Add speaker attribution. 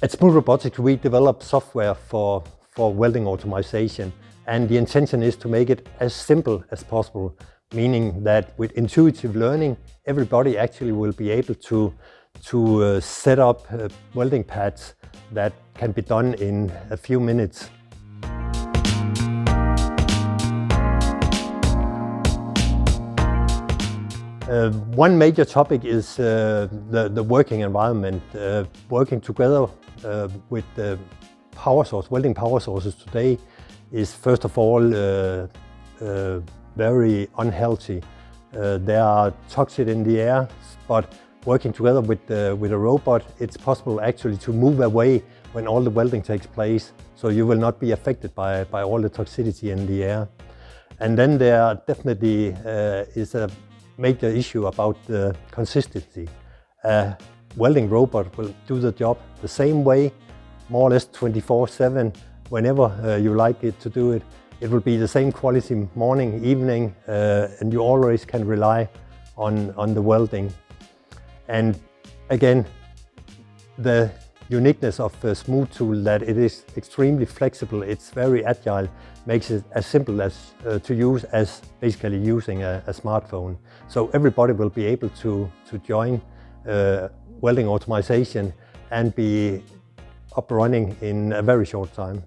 Speaker 1: At Smooth Robotics, we develop software for welding automation, and the intention is to make it as simple as possible, meaning that with intuitive learning, everybody actually will be able to set up welding pads that can be done in a few minutes. One major topic is the working environment. Working together with the welding power sources today is first of all very unhealthy. There are toxins in the air, but working together with a robot, it's possible actually to move away when all the welding takes place, so you will not be affected by all the toxicity in the air. And then there definitely is a major issue about the consistency. A welding robot will do the job the same way, more or less 24/7, whenever you like it to do it. It will be the same quality morning, evening, and you always can rely on the welding. And again, the uniqueness of SmoothTool, that it is extremely flexible, it's very agile, makes it as simple as to use as basically using a smartphone. So everybody will be able to join welding automation and be up running in a very short time.